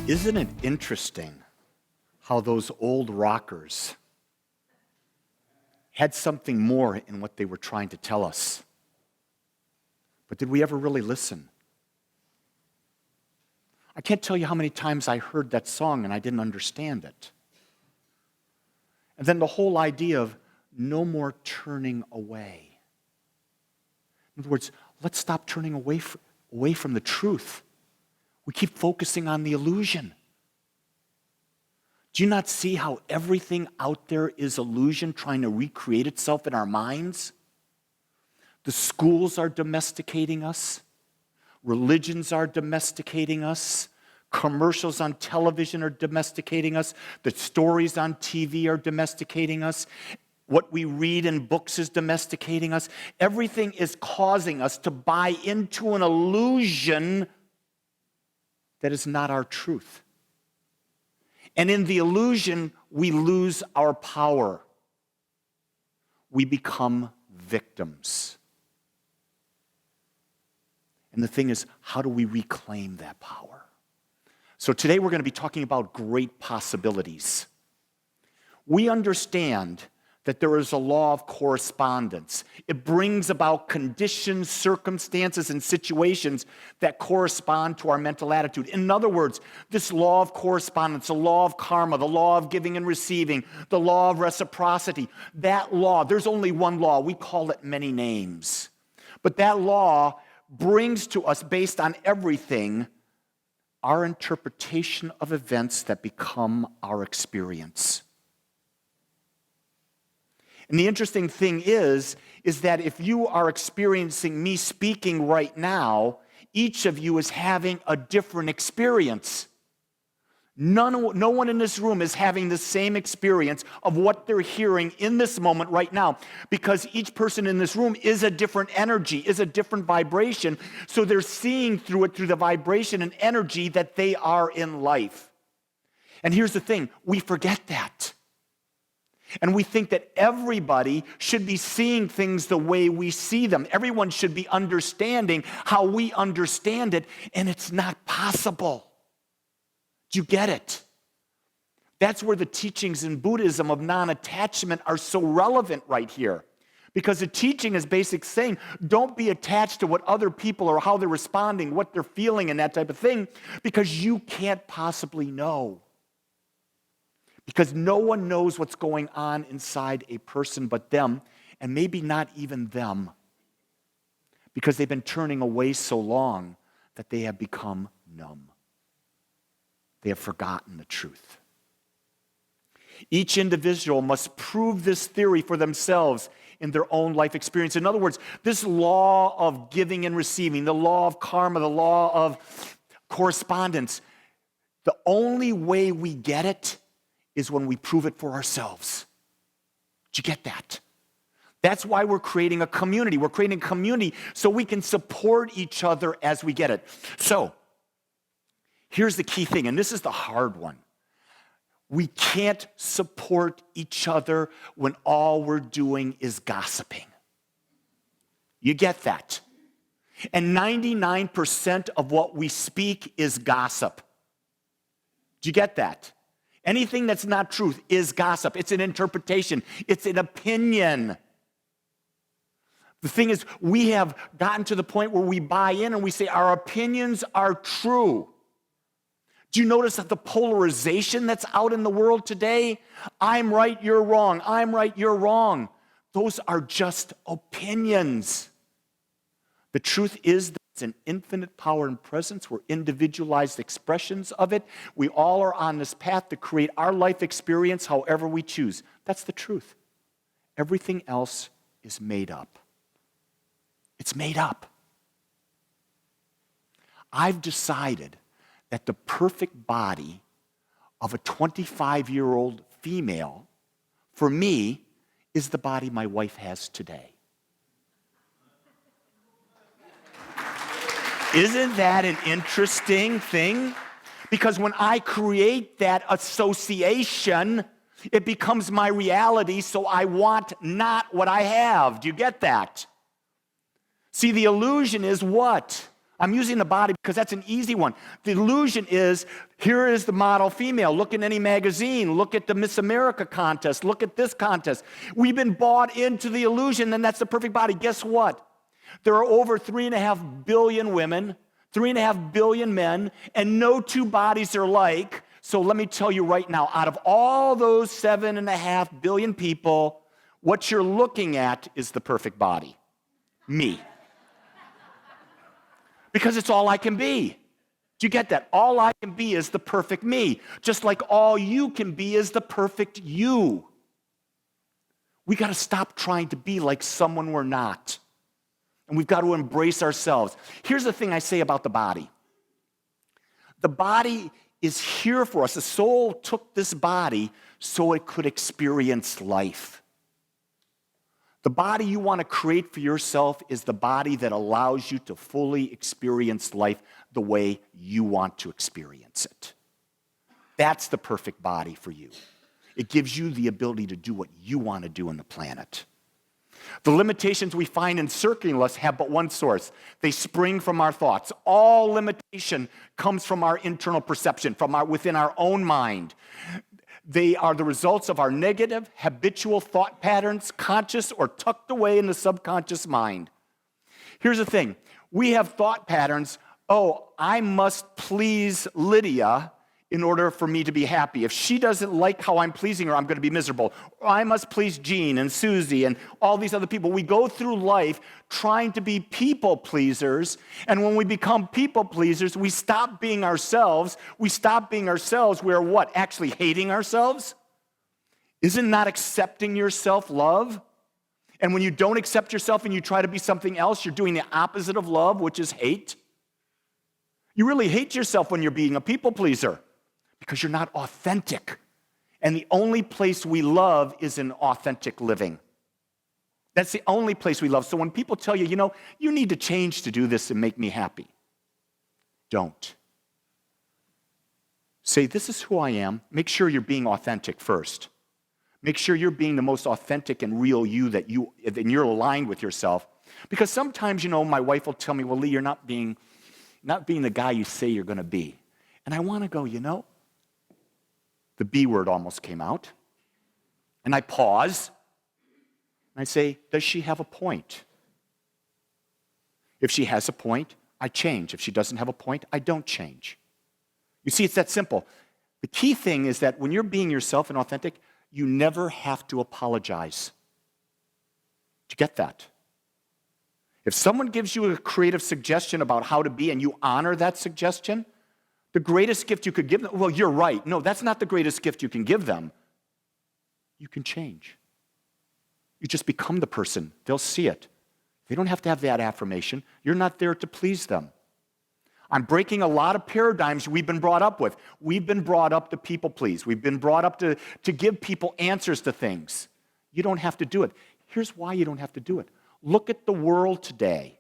Isn't it interesting how those old rockers had something more in what they were trying to tell us? But did we ever really listen? I can't tell you how many times I heard that song and I didn't understand it. And then the whole idea of no more turning away. In other words, let's stop turning away from the truth. We keep focusing on the illusion. Do you not see how everything out there is illusion trying to recreate itself in our minds? The schools are domesticating us. Religions are domesticating us. Commercials on television are domesticating us. The stories on TV are domesticating us. What we read in books is domesticating us. Everything is causing us to buy into an illusion that is not our truth. And in the illusion, we lose our power. We become victims. And the thing is, how do we reclaim that power? So today we're going to be talking about great possibilities. We understand that there is a law of correspondence. It brings about conditions, circumstances, and situations that correspond to our mental attitude. In other words, this law of correspondence, the law of karma, the law of giving and receiving, the law of reciprocity, that law, there's only one law. We call it many names. But that law brings to us, based on everything, our interpretation of events that become our experience. And the interesting thing is that if you are experiencing me speaking right now, each of you is having a different experience. No one in this room is having the same experience of what they're hearing in this moment right now, because each person in this room is a different energy, is a different vibration, so they're seeing through it through the vibration and energy that they are in life. And here's the thing, we forget that. And we think that everybody should be seeing things the way we see them. Everyone should be understanding how we understand it, and it's not possible. Do you get it? That's where the teachings in Buddhism of non-attachment are so relevant right here. Because the teaching is basically saying, don't be attached to what other people or how they're responding, what they're feeling, and that type of thing, because you can't possibly know. Because no one knows what's going on inside a person but them, and maybe not even them, because they've been turning away so long that they have become numb. They have forgotten the truth. Each individual must prove this theory for themselves in their own life experience. In other words, this law of giving and receiving, the law of karma, the law of correspondence, the only way we get it is when we prove it for ourselves. Did you get that? That's why we're creating a community. We're creating a community so we can support each other as we get it. So, here's the key thing, and this is the hard one. We can't support each other when all we're doing is gossiping. You get that? And 99% of what we speak is gossip. Do you get that? Anything that's not truth is gossip. It's an interpretation. It's an opinion. The thing is, we have gotten to the point where we buy in and we say our opinions are true. Do you notice that the polarization that's out in the world today? I'm right, you're wrong. I'm right, you're wrong. Those are just opinions. The truth is that it's an infinite power and presence. We're individualized expressions of it. We all are on this path to create our life experience however we choose. That's the truth. Everything else is made up. It's made up. I've decided that the perfect body of a 25-year-old female, for me, is the body my wife has today. Isn't that an interesting thing? Because when I create that association, it becomes my reality, so I want not what I have. Do you get that? See, the illusion is what? I'm using the body because that's an easy one. The illusion is, here is the model female. Look in any magazine. Look at the Miss America contest. Look at this contest. We've been bought into the illusion, and that's the perfect body. Guess what? There are over 3.5 billion women, 3.5 billion men, and no two bodies are alike. So let me tell you right now, out of all those 7.5 billion people, what you're looking at is the perfect body. Me. Because it's all I can be. Do you get that? All I can be is the perfect me. Just like all you can be is the perfect you. We got to stop trying to be like someone we're not. And we've got to embrace ourselves. Here's the thing I say about the body. The body is here for us. The soul took this body so it could experience life. The body you want to create for yourself is the body that allows you to fully experience life the way you want to experience it. That's the perfect body for you. It gives you the ability to do what you want to do on the planet. The limitations we find encircling us have but one source. They spring from our thoughts. All limitation comes from our internal perception, within our own mind. They are the results of our negative, habitual thought patterns, conscious or tucked away in the subconscious mind. Here's the thing. We have thought patterns, I must please Lydia in order for me to be happy. If she doesn't like how I'm pleasing her, I'm going to be miserable. Or I must please Jean and Susie and all these other people. We go through life trying to be people pleasers, and when we become people pleasers, we stop being ourselves. We stop being ourselves. We're what? Actually hating ourselves? Isn't not accepting yourself love? And when you don't accept yourself and you try to be something else, you're doing the opposite of love, which is hate. You really hate yourself when you're being a people pleaser, because you're not authentic. And the only place we love is in authentic living. That's the only place we love. So when people tell you, you need to change to do this and make me happy, don't. Say, this is who I am. Make sure you're being authentic first. Make sure you're being the most authentic and real you that you're aligned with yourself. Because sometimes, my wife will tell me, well, Lee, you're not being the guy you say you're going to be. And I want to go, the B word almost came out. And I pause. And I say, does she have a point? If she has a point, I change. If she doesn't have a point, I don't change. You see, it's that simple. The key thing is that when you're being yourself and authentic, you never have to apologize. Do you get that? If someone gives you a creative suggestion about how to be and you honor that suggestion, the greatest gift you could give them, well, you're right. No, that's not the greatest gift you can give them. You can change. You just become the person. They'll see it. They don't have to have that affirmation. You're not there to please them. I'm breaking a lot of paradigms we've been brought up with. We've been brought up to people please. We've been brought up to give people answers to things. You don't have to do it. Here's why you don't have to do it. Look at the world today.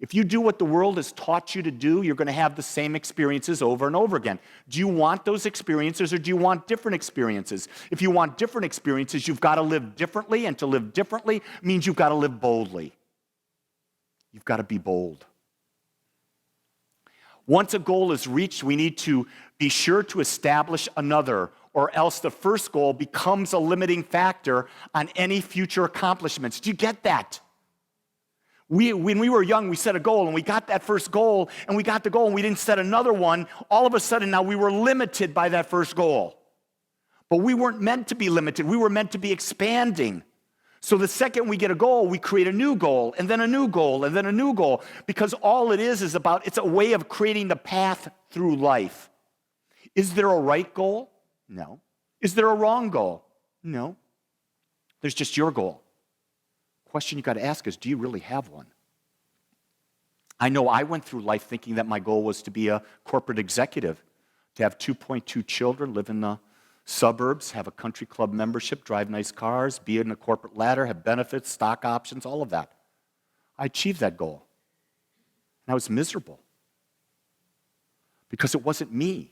If you do what the world has taught you to do, you're going to have the same experiences over and over again. Do you want those experiences or do you want different experiences? If you want different experiences, you've got to live differently, and to live differently means you've got to live boldly. You've got to be bold. Once a goal is reached, we need to be sure to establish another, or else the first goal becomes a limiting factor on any future accomplishments. Do you get that? When we were young, we set a goal, and we got that first goal, and we got the goal, and we didn't set another one. All of a sudden, now we were limited by that first goal. But we weren't meant to be limited. We were meant to be expanding. So the second we get a goal, we create a new goal, and then a new goal, and then a new goal, because all it is about, it's a way of creating the path through life. Is there a right goal? No. Is there a wrong goal? No. There's just your goal. Question you got to ask is, do you really have one? I know I went through life thinking that my goal was to be a corporate executive, to have 2.2 children, live in the suburbs, have a country club membership, drive nice cars, be in a corporate ladder, have benefits, stock options, all of that. I achieved that goal. And I was miserable because it wasn't me.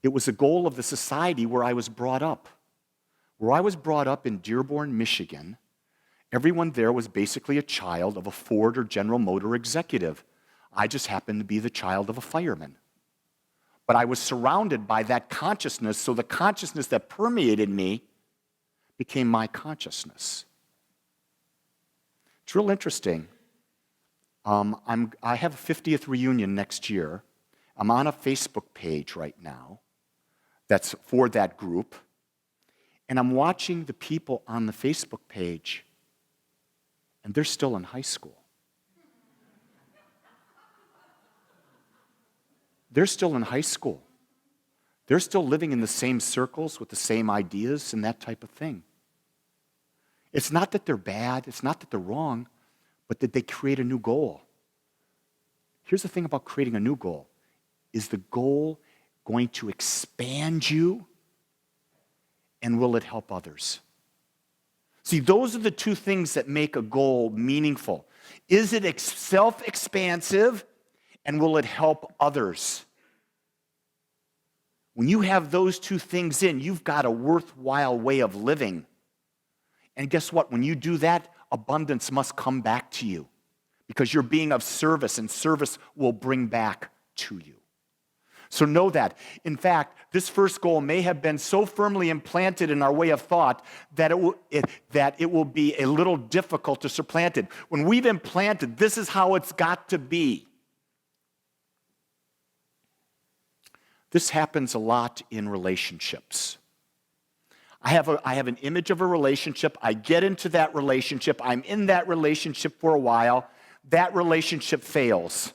It was a goal of the society where I was brought up. Where I was brought up in Dearborn, Michigan, everyone there was basically a child of a Ford or General Motor executive. I just happened to be the child of a fireman. But I was surrounded by that consciousness, so the consciousness that permeated me became my consciousness. It's real interesting. I have a 50th reunion next year. I'm on a Facebook page right now that's for that group. And I'm watching the people on the Facebook page, and they're still in high school. They're still in high school. They're still living in the same circles with the same ideas and that type of thing. It's not that they're bad, it's not that they're wrong, but that they create a new goal. Here's the thing about creating a new goal. Is the goal going to expand you, and will it help others? See, those are the two things that make a goal meaningful. Is it self-expansive, and will it help others? When you have those two things in, you've got a worthwhile way of living. And guess what? When you do that, abundance must come back to you because you're being of service, and service will bring back to you. So know that. In fact, this first goal may have been so firmly implanted in our way of thought that it will be a little difficult to supplant it. When we've implanted, this is how it's got to be. This happens a lot in relationships. I have an image of a relationship. I get into that relationship. I'm in that relationship for a while. That relationship fails.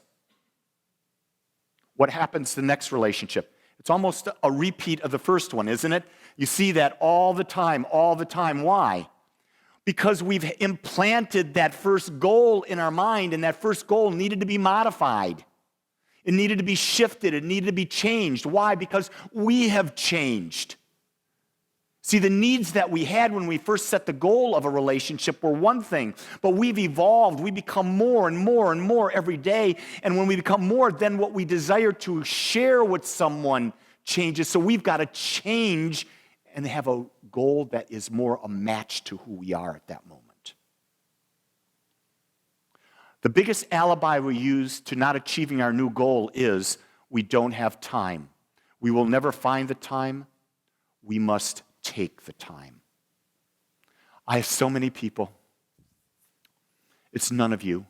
What happens to the next relationship? It's almost a repeat of the first one, isn't it? You see that all the time, all the time. Why? Because we've implanted that first goal in our mind, and that first goal needed to be modified. It needed to be shifted. It needed to be changed. Why? Because we have changed. See, the needs that we had when we first set the goal of a relationship were one thing, but we've evolved. We become more and more and more every day, and when we become more, then what we desire to share with someone changes. So we've got to change and have a goal that is more a match to who we are at that moment. The biggest alibi we use to not achieving our new goal is we don't have time. We will never find the time. We must take the time. I have so many people. It's none of you.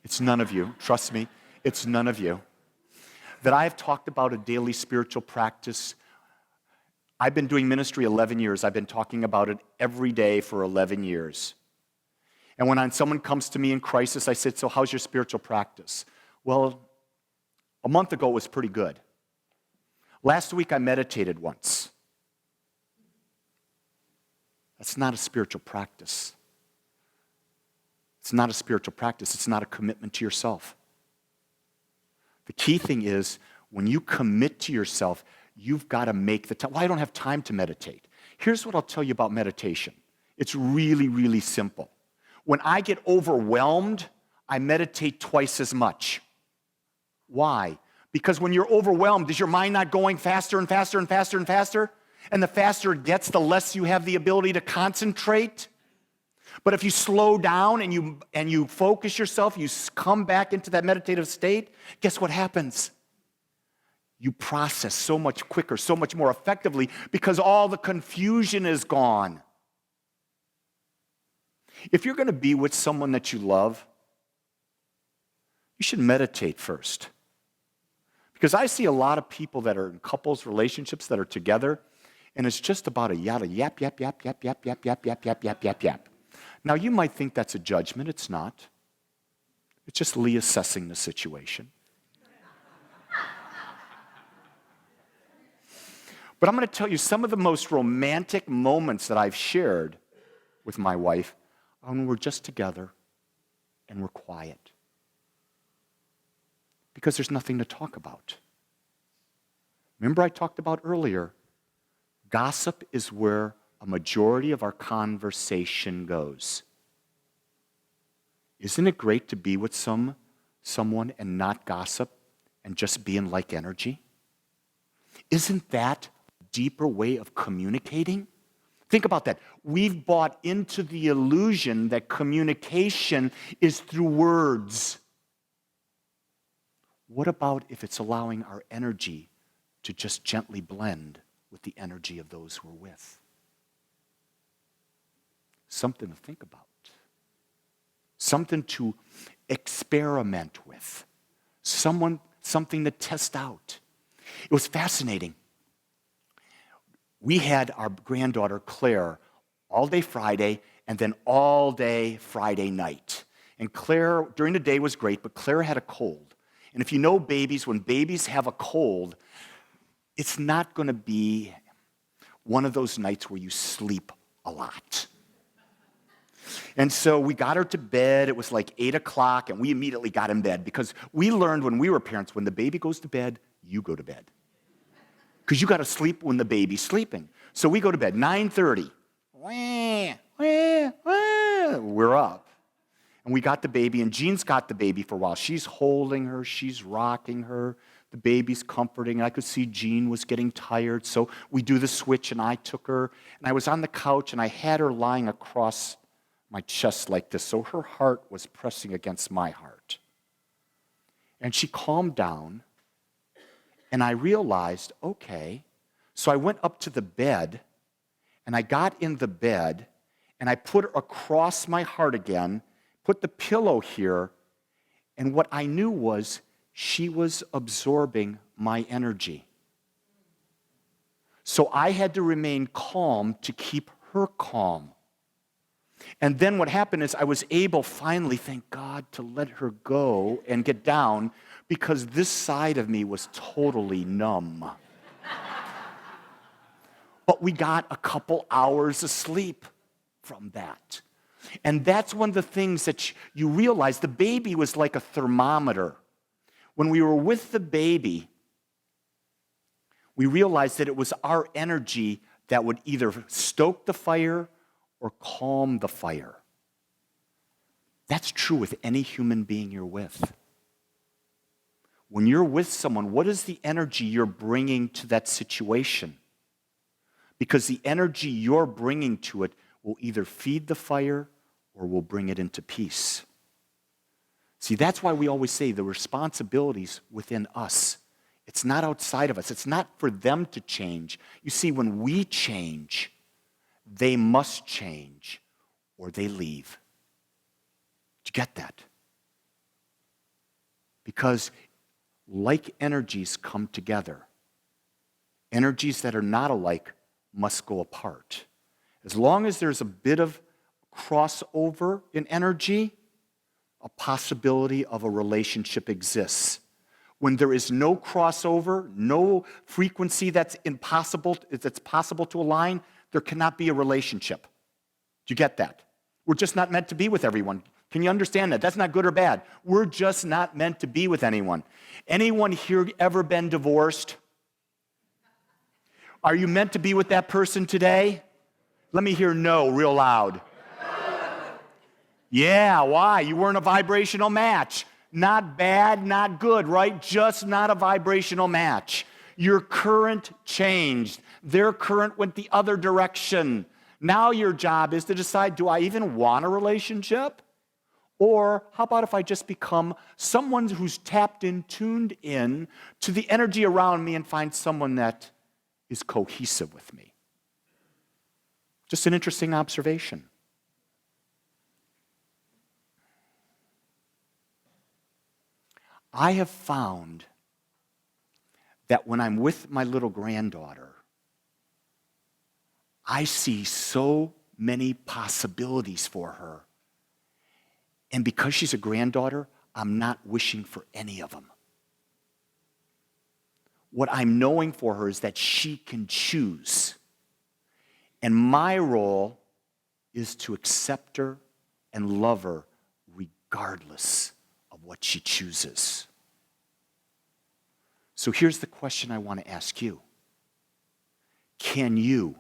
It's none of you. Trust me, it's none of you. That I have talked about a daily spiritual practice. I've been doing ministry 11 years. I've been talking about it every day for 11 years. And when someone comes to me in crisis, I said, so how's your spiritual practice? Well, a month ago it was pretty good. Last week I meditated once. That's not a spiritual practice. It's not a spiritual practice. It's not a commitment to yourself. The key thing is, when you commit to yourself, you've got to make the time. Well, I don't have time to meditate. Here's what I'll tell you about meditation. It's really, really simple. When I get overwhelmed, I meditate twice as much. Why? Because when you're overwhelmed, is your mind not going faster and faster and faster and faster? And the faster it gets, the less you have the ability to concentrate. But if you slow down and you focus yourself, you come back into that meditative state, guess what happens? You process so much quicker, so much more effectively, because all the confusion is gone. If you're going to be with someone that you love, you should meditate first. Because I see a lot of people that are in couples, relationships that are together, and it's just about a yada, yap, yap, yap, yap, yap, yap, yap, yap, yap, yap, yap, yap. Now, you might think that's a judgment. It's not. It's just Lee assessing the situation. But I'm going to tell you some of the most romantic moments that I've shared with my wife are when we're just together and we're quiet. Because there's nothing to talk about. Remember I talked about earlier, gossip is where a majority of our conversation goes. Isn't it great to be with someone and not gossip and just be in like energy? Isn't that a deeper way of communicating? Think about that. We've bought into the illusion that communication is through words. What about if it's allowing our energy to just gently blend with the energy of those we're with? Something to think about. Something to experiment with. Something to test out. It was fascinating. We had our granddaughter, Claire, all day Friday and then all day Friday night. And Claire, during the day was great, but Claire had a cold. And if you know babies, when babies have a cold, it's not going to be one of those nights where you sleep a lot. And so we got her to bed. It was like 8 o'clock, and we immediately got in bed because we learned when we were parents, when the baby goes to bed, you go to bed. Because you got to sleep when the baby's sleeping. So we go to bed, 9:30. We're up. And we got the baby, and Jean's got the baby for a while. She's holding her. She's rocking her. The baby's comforting. I could see Jean was getting tired, so we do the switch, and I took her. And I was on the couch, and I had her lying across my chest like this, so her heart was pressing against my heart. And she calmed down, and I realized, okay. So I went up to the bed, and I got in the bed, and I put her across my heart again, put the pillow here, and what I knew was she was absorbing my energy. So I had to remain calm to keep her calm. And then what happened is I was able finally, thank God, to let her go and get down because this side of me was totally numb. But we got a couple hours of sleep from that. And that's one of the things that you realize. The baby was like a thermometer. When we were with the baby, we realized that it was our energy that would either stoke the fire or calm the fire. That's true with any human being you're with. When you're with someone, what is the energy you're bringing to that situation? Because the energy you're bringing to it will either feed the fire or will bring it into peace. See, that's why we always say the responsibility's within us. It's not outside of us. It's not for them to change. You see, when we change, they must change or they leave. Did you get that? Because like energies come together. Energies that are not alike must go apart. As long as there's a bit of crossover in energy, a possibility of a relationship exists. When there is no crossover, no frequency that's possible to align, there cannot be a relationship. Do you get that? We're just not meant to be with everyone. Can you understand that? That's not good or bad. We're just not meant to be with anyone. Anyone here ever been divorced? Are you meant to be with that person today? Let me hear no real loud. Yeah, why? You weren't a vibrational match. Not bad, not good, right? Just not a vibrational match. Your current changed. Their current went the other direction. Now your job is to decide, do I even want a relationship? Or how about if I just become someone who's tapped in, tuned in to the energy around me and find someone that is cohesive with me? Just an interesting observation. I have found that when I'm with my little granddaughter, I see so many possibilities for her. And because she's a granddaughter, I'm not wishing for any of them. What I'm knowing for her is that she can choose. And my role is to accept her and love her regardless of what she chooses. So here's the question I want to ask you. Can you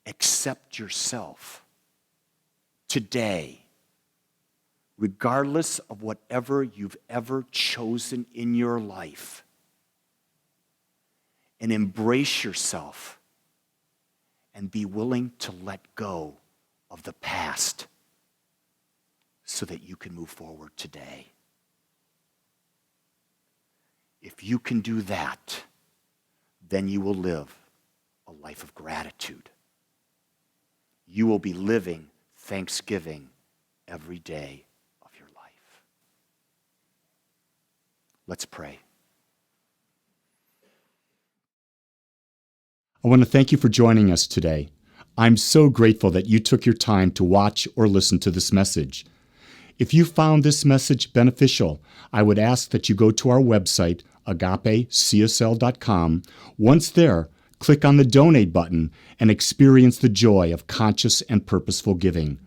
accept yourself today, regardless of whatever you've ever chosen in your life, and embrace yourself and be willing to let go of the past so that you can move forward today? If you can do that, then you will live a life of gratitude. You will be living thanksgiving every day of your life. Let's pray. I want to thank you for joining us today. I'm so grateful that you took your time to watch or listen to this message. If you found this message beneficial, I would ask that you go to our website, agapecsl.com. Once there, click on the donate button and experience the joy of conscious and purposeful giving.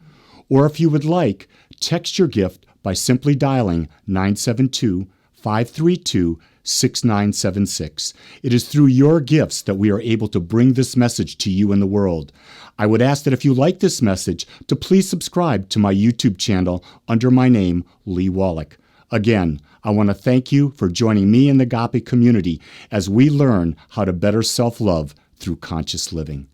Or if you would like, text your gift by simply dialing 972-532-6976. It is through your gifts that we are able to bring this message to you in the world. I would ask that if you like this message, to please subscribe to my YouTube channel under my name, Lee Wolak. Again, I want to thank you for joining me in the Agape community as we learn how to better self-love through conscious living.